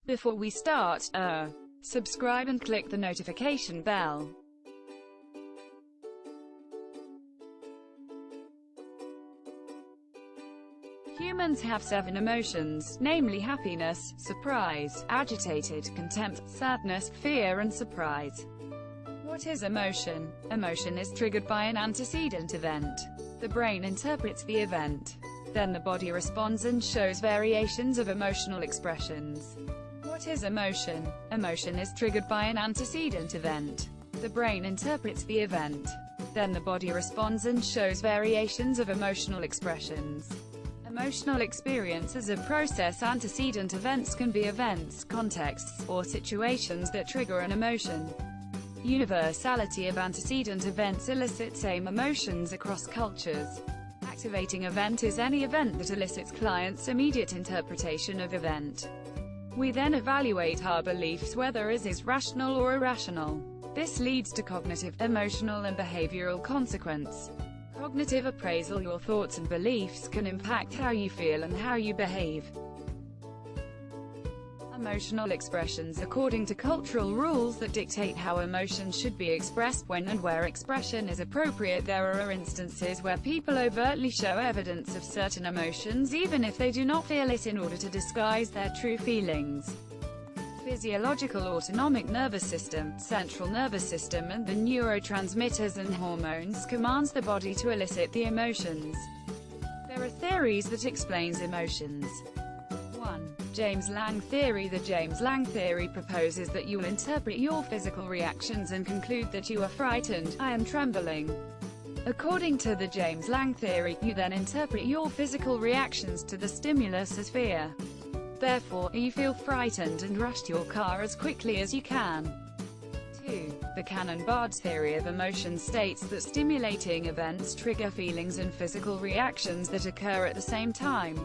Before we start, subscribe and click the notification bell. Humans have 7 emotions, namely happiness, surprise, agitated, contempt, sadness, fear and surprise. What is emotion? Emotion is triggered by an antecedent event. The brain interprets the event. Then the body responds and shows variations of emotional expressions. What is emotion? Emotion is triggered by an antecedent event. The brain interprets the event. Then the body responds and shows variations of emotional expressions. Emotional experiences of process antecedent events can be events, contexts, or situations that trigger an emotion. Universality of antecedent events elicits same emotions across cultures. Activating event is any event that elicits client's immediate interpretation of event. We then evaluate our beliefs whether it is rational or irrational. This leads to cognitive, emotional and behavioral consequence. Cognitive appraisal. Your thoughts and beliefs can impact how you feel and how you behave. Emotional expressions. According to cultural rules that dictate how emotions should be expressed when and where expression is appropriate, there are instances where people overtly show evidence of certain emotions even if they do not feel it in order to disguise their true feelings. Physiological. Autonomic nervous system, central nervous system and the neurotransmitters and hormones commands the body to elicit the emotions. There are theories that explains emotions. 1. James Lang theory. The James Lang theory proposes that you interpret your physical reactions and conclude that you are frightened. I am trembling. According to the James Lang theory, you then interpret your physical reactions to the stimulus as fear. Therefore, you feel frightened and rush to your car as quickly as you can. 2. The Cannon-Bard's theory of emotion states that stimulating events trigger feelings and physical reactions that occur at the same time.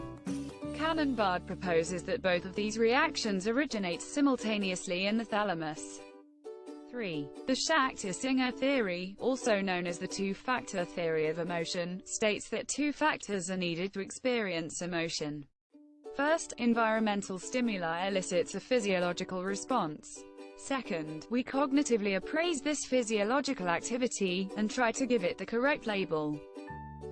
Cannon-Bard proposes that both of these reactions originate simultaneously in the thalamus. 3. The Shakti-Singer theory, also known as the two-factor theory of emotion, states that 2 factors are needed to experience emotion. First, environmental stimuli elicits a physiological response. Second, we cognitively appraise this physiological activity, and try to give it the correct label.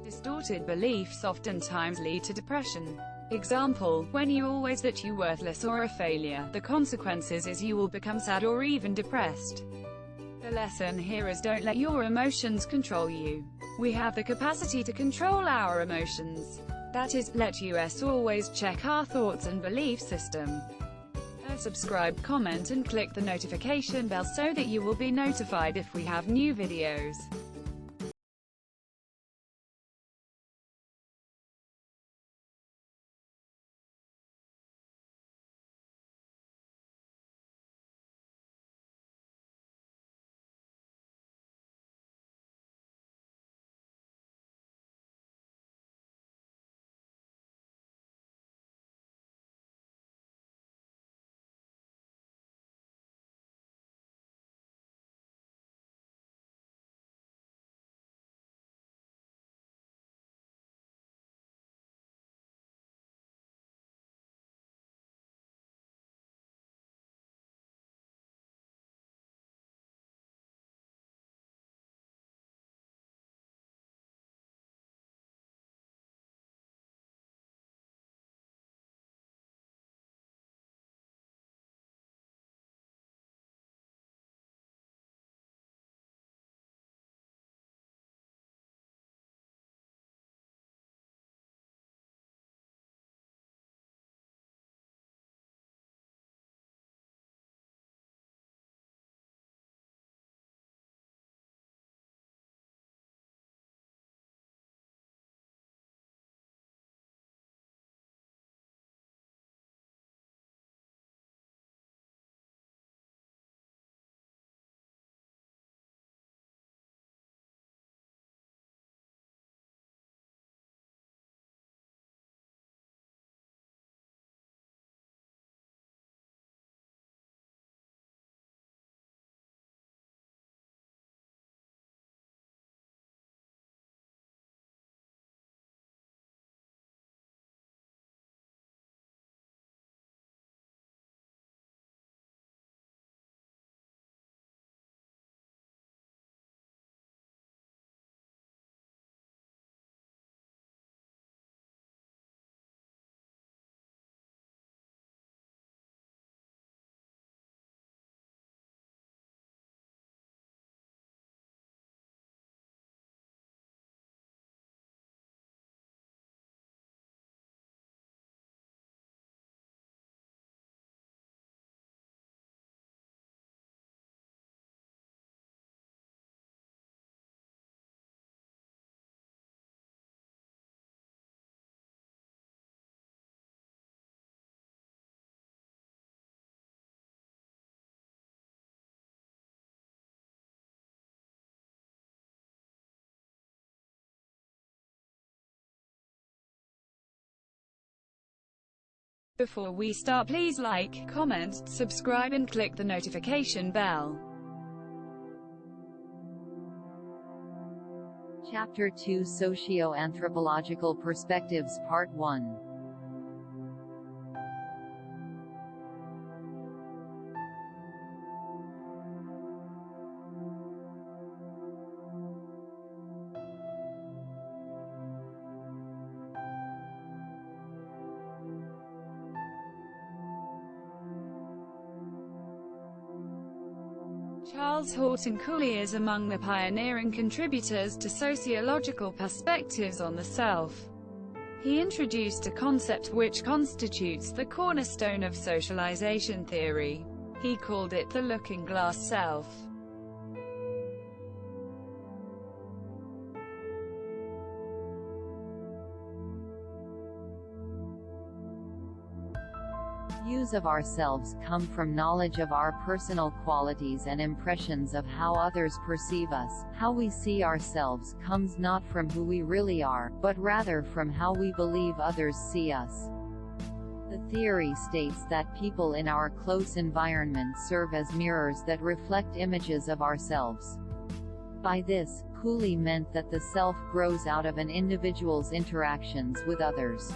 Distorted beliefs oftentimes lead to depression. Example, when you always that you worthless or a failure, the consequences is you will become sad or even depressed. The lesson here is don't let your emotions control you. We have the capacity to control our emotions. That is, let us always check our thoughts and belief system. Subscribe, comment and click the notification bell so that you will be notified if we have new videos. Before we start, please like, comment, subscribe and click the notification bell. Chapter 2 Socio-Anthropological Perspectives Part 1. Charles Horton Cooley is among the pioneering contributors to sociological perspectives on the self. He introduced a concept which constitutes the cornerstone of socialization theory. He called it the looking-glass self. Views of ourselves come from knowledge of our personal qualities and impressions of how others perceive us. How we see ourselves comes not from who we really are, but rather from how we believe others see us. The theory states that people in our close environment serve as mirrors that reflect images of ourselves. By this, Cooley meant that the self grows out of an individual's interactions with others.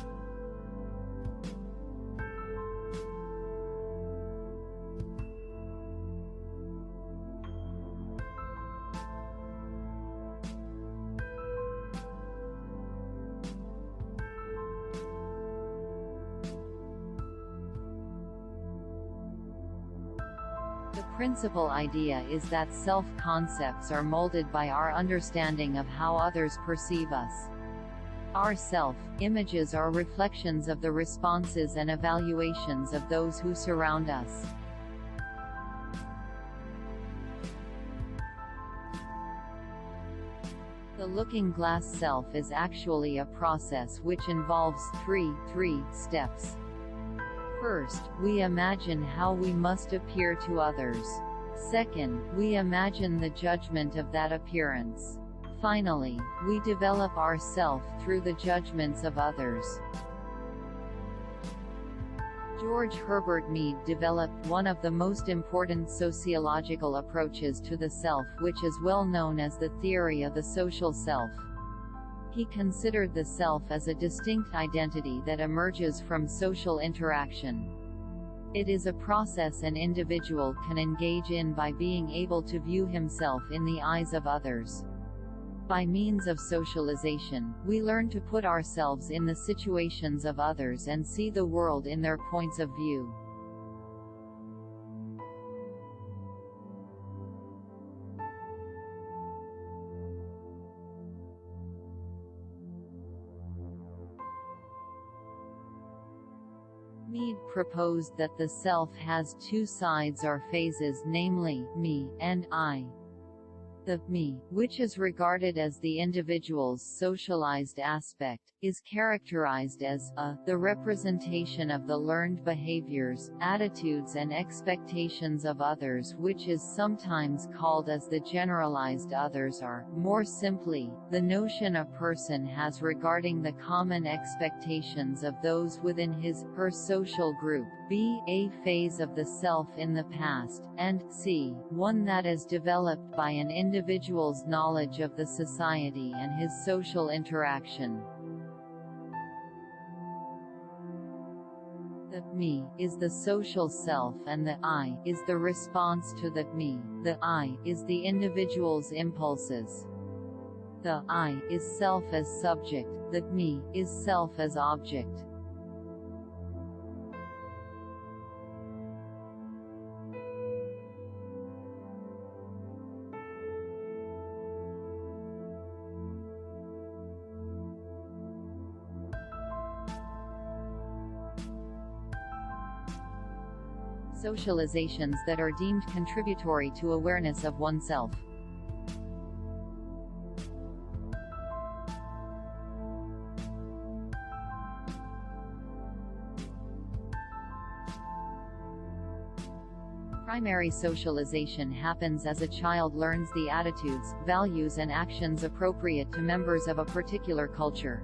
The principal idea is that self-concepts are molded by our understanding of how others perceive us. Our self-images are reflections of the responses and evaluations of those who surround us. The looking-glass self is actually a process which involves three steps. First, we imagine how we must appear to others. Second, we imagine the judgment of that appearance. Finally, we develop our self through the judgments of others. George Herbert Mead developed one of the most important sociological approaches to the self, which is well known as the theory of the social self. He considered the self as a distinct identity that emerges from social interaction. It is a process an individual can engage in by being able to view himself in the eyes of others. By means of socialization, we learn to put ourselves in the situations of others and see the world in their points of view. Mead proposed that the self has two sides or phases, namely, me, and I. The me, which is regarded as the individual's socialized aspect, is characterized as the representation of the learned behaviors, attitudes and expectations of others, which is sometimes called as the generalized others, or, more simply, the notion a person has regarding the common expectations of those within his/her social group. B. A phase of the self in the past, and C. One that is developed by an individual's knowledge of the society and his social interaction. The me is the social self and the I is the response to the me. The I is the individual's impulses. The I is self as subject, the me is self as object. Socializations that are deemed contributory to awareness of oneself. Primary socialization happens as a child learns the attitudes, values and actions appropriate to members of a particular culture.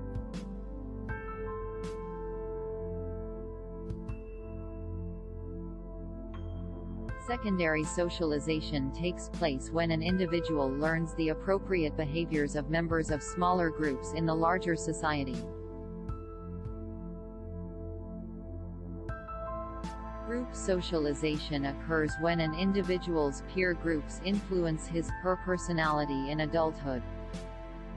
Secondary socialization takes place when an individual learns the appropriate behaviors of members of smaller groups in the larger society. Group socialization occurs when an individual's peer groups influence his/her personality in adulthood.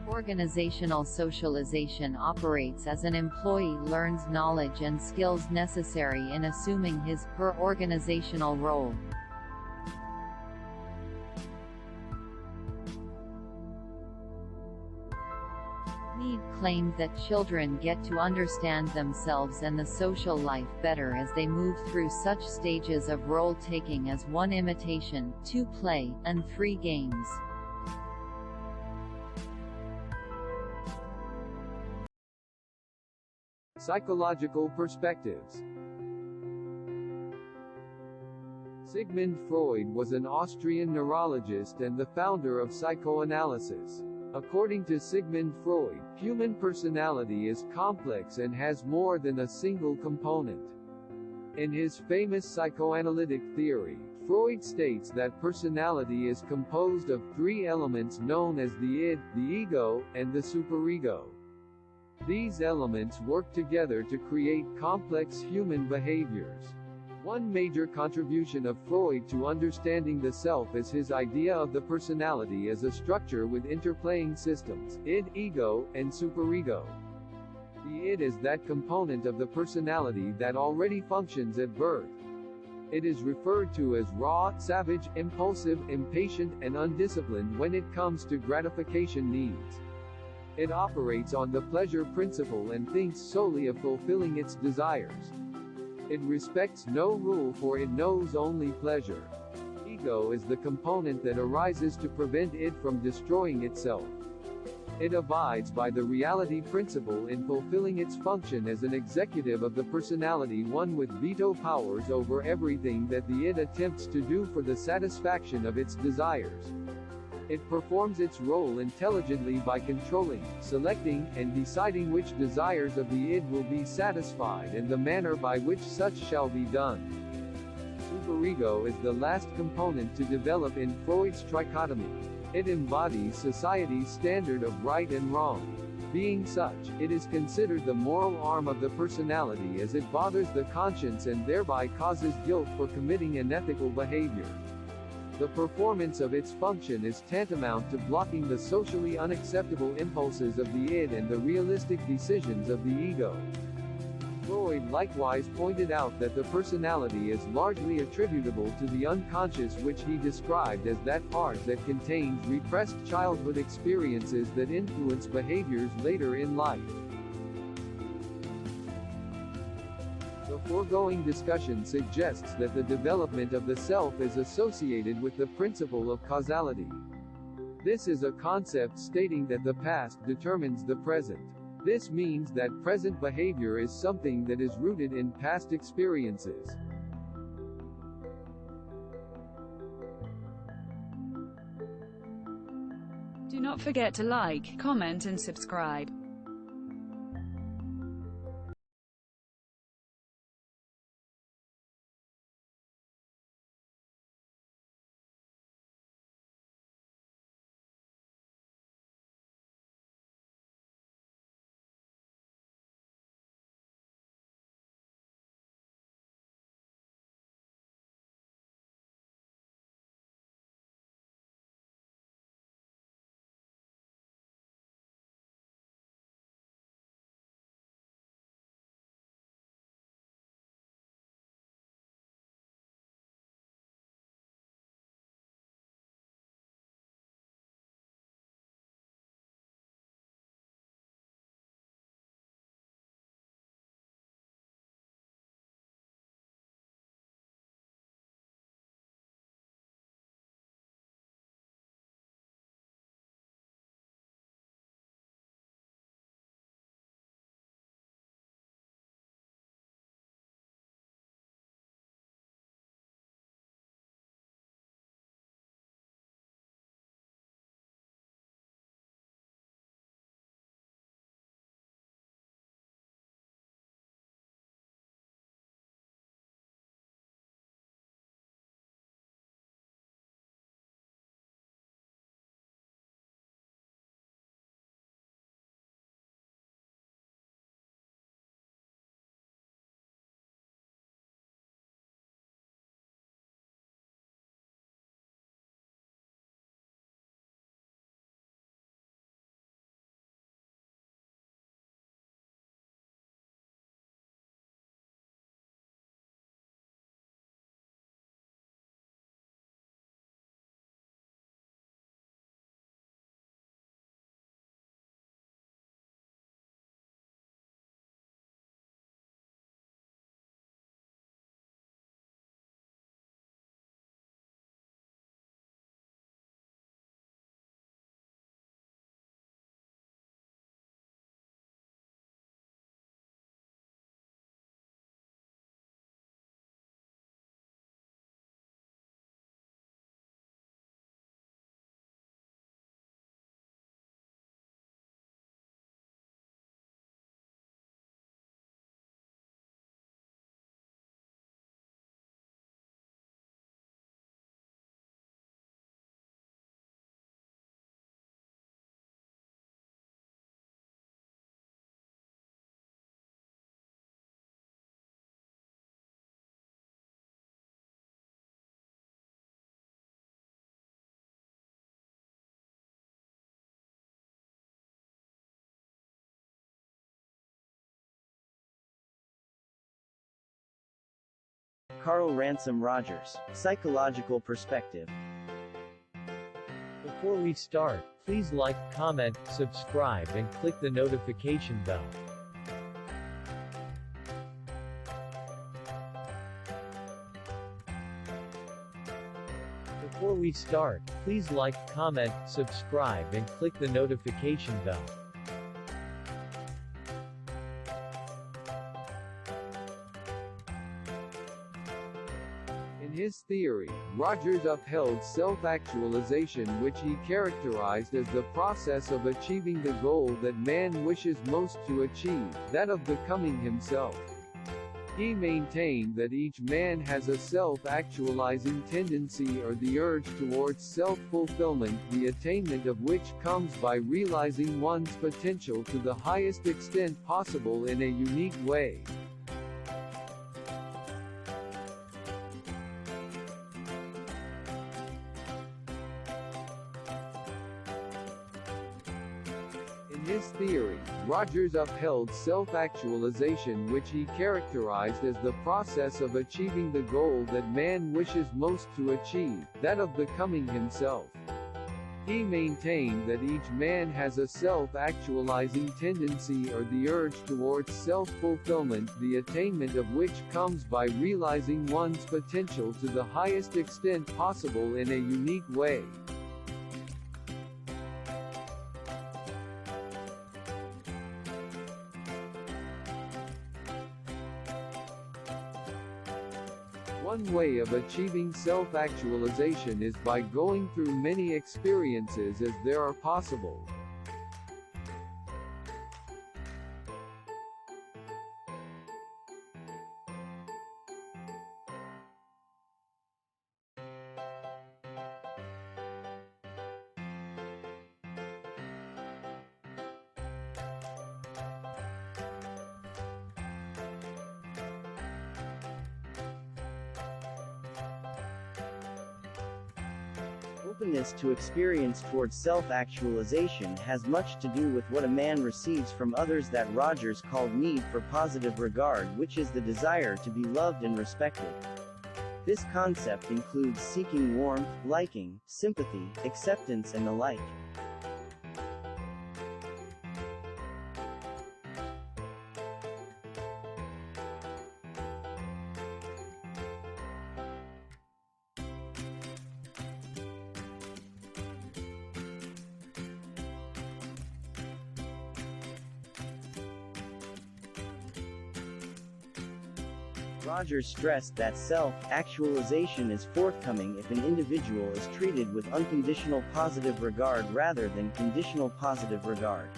Organizational socialization operates as an employee learns knowledge and skills necessary in assuming his/her organizational role. Mead claimed that children get to understand themselves and the social life better as they move through such stages of role-taking as 1 imitation, 2 play, and 3 games. Psychological perspectives. Sigmund Freud was an Austrian neurologist and the founder of psychoanalysis. According to Sigmund Freud, human personality is complex and has more than a single component. In his famous psychoanalytic theory, Freud states that personality is composed of 3 elements known as the id, the ego, and the superego. These elements work together to create complex human behaviors. One major contribution of Freud to understanding the self is his idea of the personality as a structure with interplaying systems, id, ego, and superego. The id is that component of the personality that already functions at birth. It is referred to as raw, savage, impulsive, impatient, and undisciplined when it comes to gratification needs. It operates on the pleasure principle and thinks solely of fulfilling its desires. It respects no rule, for it knows only pleasure. Ego is the component that arises to prevent it from destroying itself. It abides by the reality principle in fulfilling its function as an executive of the personality, one with veto powers over everything that the id attempts to do for the satisfaction of its desires. It performs its role intelligently by controlling, selecting, and deciding which desires of the id will be satisfied and the manner by which such shall be done. Superego is the last component to develop in Freud's trichotomy. It embodies society's standard of right and wrong. Being such, it is considered the moral arm of the personality as it bothers the conscience and thereby causes guilt for committing unethical behavior. The performance of its function is tantamount to blocking the socially unacceptable impulses of the id and the realistic decisions of the ego. Freud likewise pointed out that the personality is largely attributable to the unconscious, which he described as that part that contains repressed childhood experiences that influence behaviors later in life. The foregoing discussion suggests that the development of the self is associated with the principle of causality. This is a concept stating that the past determines the present. This means that present behavior is something that is rooted in past experiences. Do not forget to like, comment and subscribe. Carl Ransom Rogers, Psychological Perspective. Before we start, please like, comment, subscribe and click the notification bell. Before we start, please like, comment, subscribe and click the notification bell. In his theory, Rogers upheld self-actualization, which he characterized as the process of achieving the goal that man wishes most to achieve, that of becoming himself. He maintained that each man has a self-actualizing tendency or the urge towards self-fulfillment, the attainment of which comes by realizing one's potential to the highest extent possible in a unique way. In his theory, Rogers upheld self-actualization, which he characterized as the process of achieving the goal that man wishes most to achieve, that of becoming himself. He maintained that each man has a self-actualizing tendency or the urge towards self-fulfillment, the attainment of which comes by realizing one's potential to the highest extent possible in a unique way. One way of achieving self-actualization is by going through many experiences as there are possible. Openness to experience towards self-actualization has much to do with what a man receives from others that Rogers called need for positive regard, which is the desire to be loved and respected. This concept includes seeking warmth, liking, sympathy, acceptance and the like. Rogers stressed that self-actualization is forthcoming if an individual is treated with unconditional positive regard rather than conditional positive regard.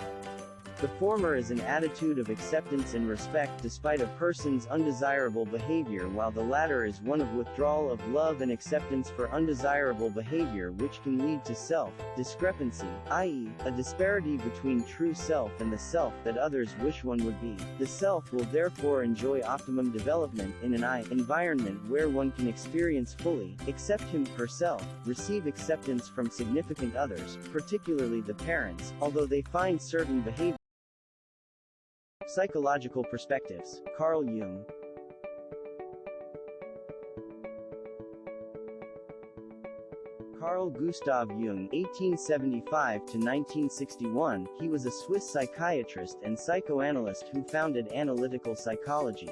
The former is an attitude of acceptance and respect despite a person's undesirable behavior, while the latter is one of withdrawal of love and acceptance for undesirable behavior, which can lead to self-discrepancy, i.e., a disparity between true self and the self that others wish one would be. The self will therefore enjoy optimum development in an I environment where one can experience fully, accept him herself, receive acceptance from significant others, particularly the parents, although they find certain behavior. Psychological Perspectives, Carl Jung. Carl Gustav Jung (1875–1961), he was a Swiss psychiatrist and psychoanalyst who founded analytical psychology.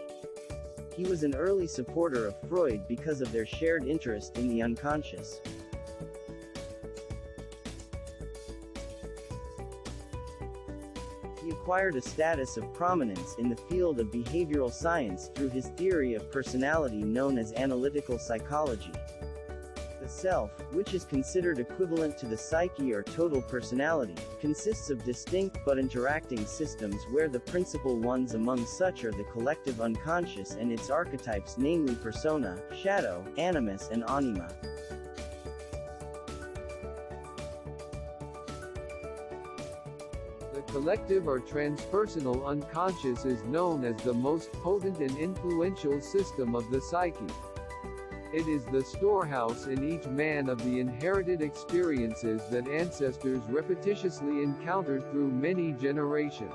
He was an early supporter of Freud because of their shared interest in the unconscious. He acquired a status of prominence in the field of behavioral science through his theory of personality known as analytical psychology. The self, which is considered equivalent to the psyche or total personality, consists of distinct but interacting systems where the principal ones among such are the collective unconscious and its archetypes, namely persona, shadow, animus and anima. The collective or transpersonal unconscious is known as the most potent and influential system of the psyche. It is the storehouse in each man of the inherited experiences that ancestors repetitiously encountered through many generations.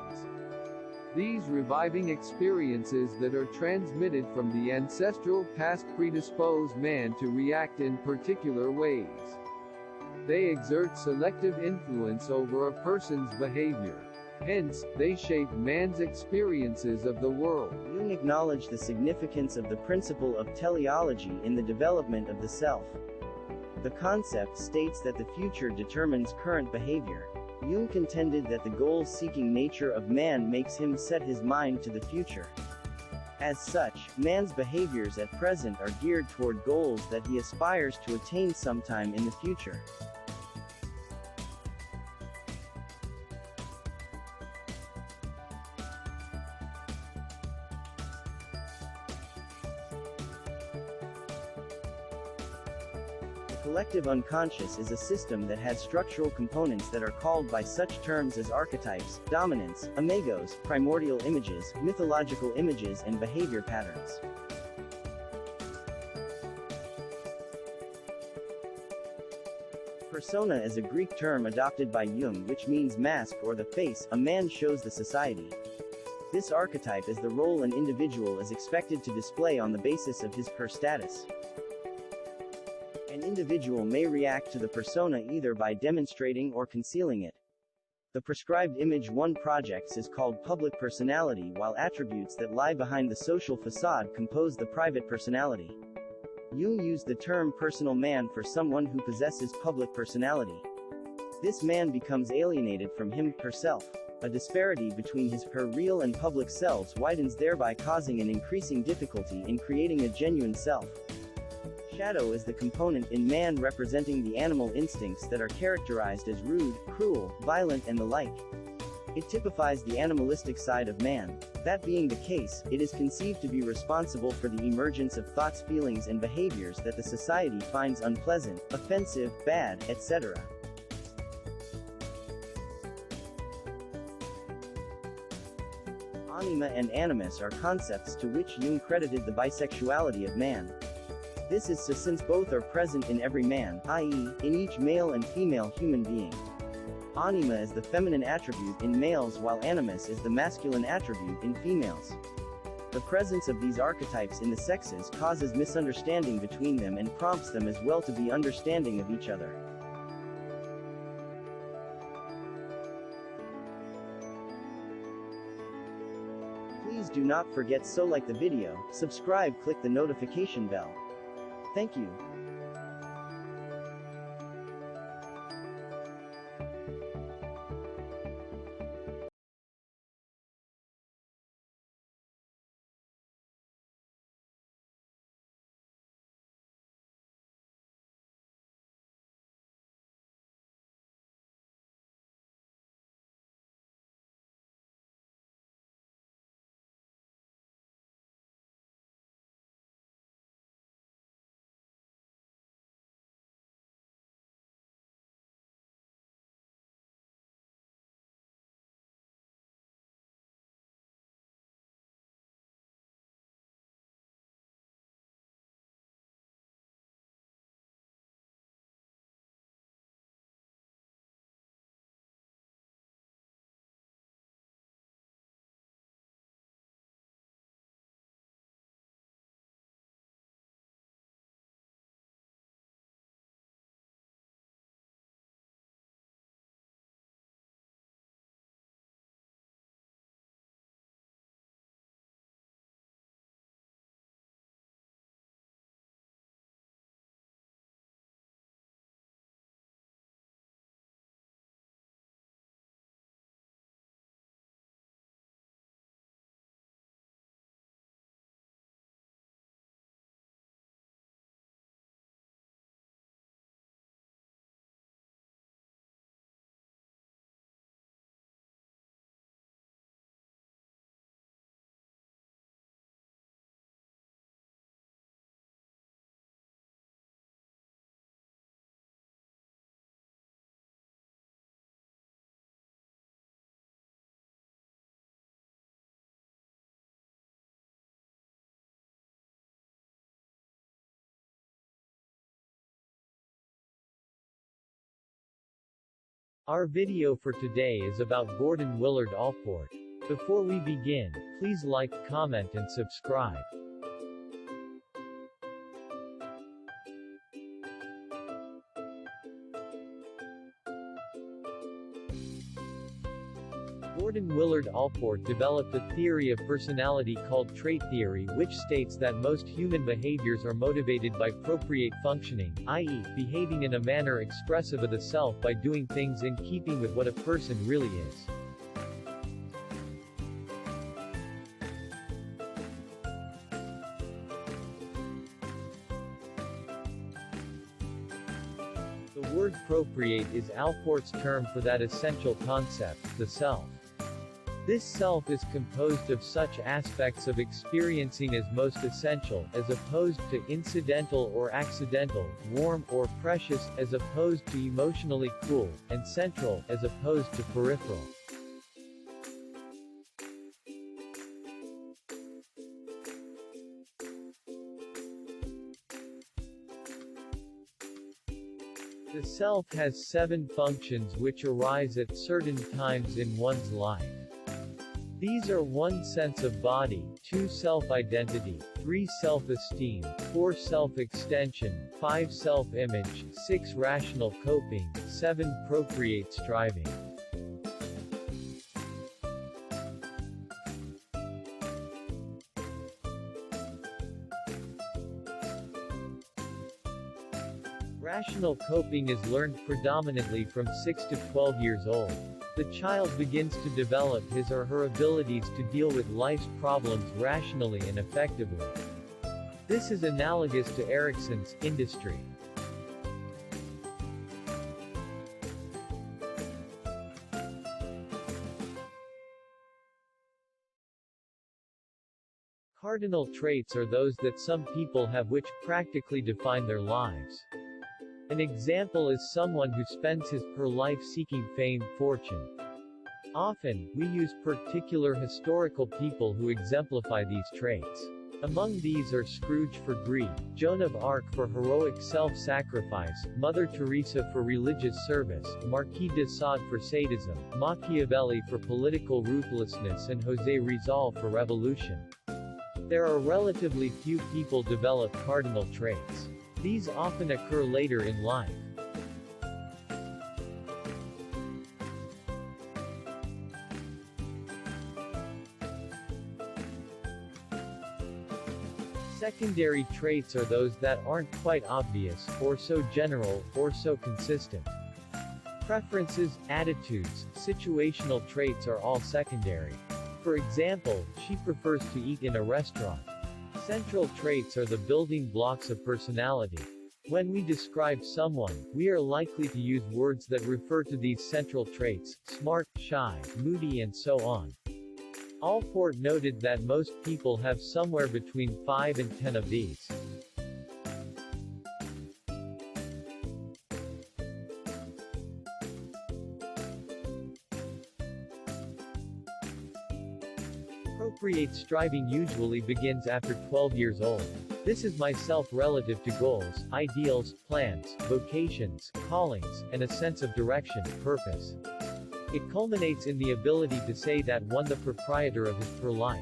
These reviving experiences that are transmitted from the ancestral past predispose man to react in particular ways. They exert selective influence over a person's behavior. Hence, they shape man's experiences of the world. Jung acknowledged the significance of the principle of teleology in the development of the self. The concept states that the future determines current behavior. Jung contended that the goal-seeking nature of man makes him set his mind to the future. As such, man's behaviors at present are geared toward goals that he aspires to attain sometime in the future. The collective unconscious is a system that has structural components that are called by such terms as archetypes, dominants, imagos, primordial images, mythological images, and behavior patterns. Persona is a Greek term adopted by Jung which means mask or the face a man shows the society. This archetype is the role an individual is expected to display on the basis of his status. An individual may react to the persona either by demonstrating or concealing it. The prescribed image one projects is called public personality, while attributes that lie behind the social facade compose the private personality. Jung used the term personal man for someone who possesses public personality. This man becomes alienated from him, herself. A disparity between his real and public selves widens, thereby causing an increasing difficulty in creating a genuine self. Shadow is the component in man representing the animal instincts that are characterized as rude, cruel, violent, and the like. It typifies the animalistic side of man. That being the case, it is conceived to be responsible for the emergence of thoughts, feelings, and behaviors that the society finds unpleasant, offensive, bad, etc. Anima and animus are concepts to which Jung credited the bisexuality of man. This is so since both are present in every man, i.e., in each male and female human being. Anima is the feminine attribute in males while animus is the masculine attribute in females. The presence of these archetypes in the sexes causes misunderstanding between them and prompts them as well to be understanding of each other. Please do not forget to like the video, subscribe, click the notification bell. Thank you. Our video for today is about Gordon Willard Allport. Before we begin, please like, comment and subscribe. Gordon Willard Allport developed a theory of personality called trait theory, which states that most human behaviors are motivated by appropriate functioning, i.e., behaving in a manner expressive of the self by doing things in keeping with what a person really is. The word appropriate is Allport's term for that essential concept, the self. This self is composed of such aspects of experiencing as most essential, as opposed to incidental or accidental, warm or precious, as opposed to emotionally cool, and central, as opposed to peripheral. The self has 7 functions which arise at certain times in one's life. These are 1 sense of body, 2 self-identity, 3 self-esteem, 4 self-extension, 5 self-image, 6 rational coping, 7 procreate striving. Rational coping is learned predominantly from 6 to 12 years old. The child begins to develop his or her abilities to deal with life's problems rationally and effectively. This is analogous to Erickson's industry. Cardinal traits are those that some people have which practically define their lives. An example is someone who spends his or her life seeking fame, fortune. Often, we use particular historical people who exemplify these traits. Among these are Scrooge for greed, Joan of Arc for heroic self-sacrifice, Mother Teresa for religious service, Marquis de Sade for sadism, Machiavelli for political ruthlessness and José Rizal for revolution. There are relatively few people develop cardinal traits. These often occur later in life. Secondary traits are those that aren't quite obvious, or so general, or so consistent. Preferences, attitudes, situational traits are all secondary. For example, she prefers to eat in a restaurant. Central traits are the building blocks of personality. When we describe someone, we are likely to use words that refer to these central traits: smart, shy, moody and so on. Allport noted that most people have somewhere between 5 and 10 of these. Procreate striving usually begins after 12 years old. This is myself relative to goals, ideals, plans, vocations, callings, and a sense of direction, purpose. It culminates in the ability to say that one the proprietor of his per life.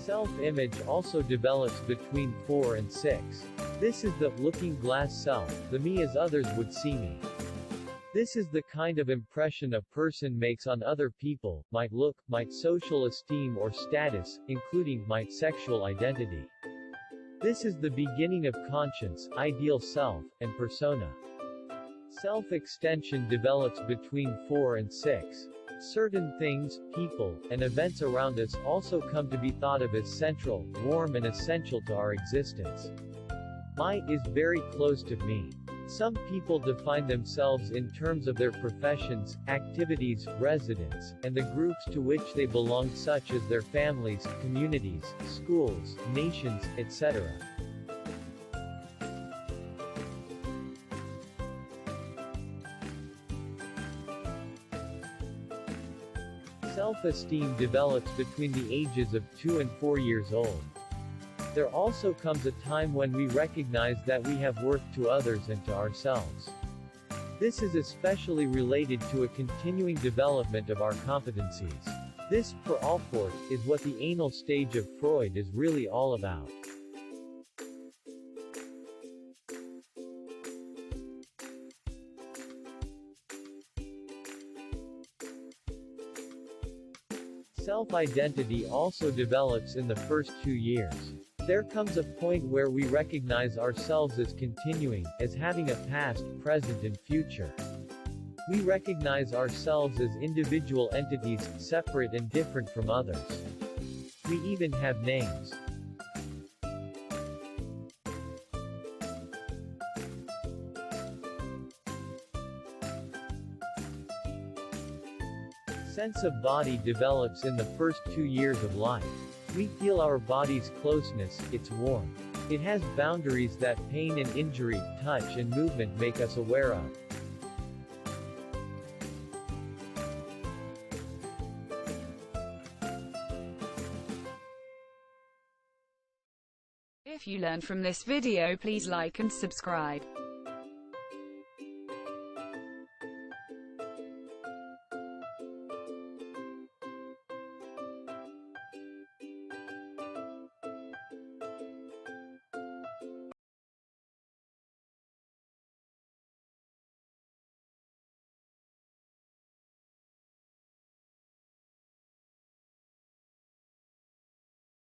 Self-image also develops between 4 and 6. This is the looking glass self, the me as others would see me. This is the kind of impression a person makes on other people, might look, might social esteem or status, including might sexual identity. This is the beginning of conscience, ideal self, and persona. Self-extension develops between 4 and 6. Certain things, people, and events around us also come to be thought of as central, warm and essential to our existence. My is very close to me. Some people define themselves in terms of their professions, activities, residence, and the groups to which they belong, such as their families, communities, schools, nations, etc. Self-esteem develops between the ages of 2 and 4 years old. There also comes a time when we recognize that we have worth to others and to ourselves. This is especially related to a continuing development of our competencies. This, for Allport, is what the anal stage of Freud is really all about. Self-identity also develops in the first 2 years. There comes a point where we recognize ourselves as continuing, as having a past, present and future. We recognize ourselves as individual entities, separate and different from others. We even have names. Sense of body develops in the first 2 years of life. We feel our body's closeness, its warmth. It has boundaries that pain and injury, touch and movement make us aware of. If you learned from this video, please like and subscribe.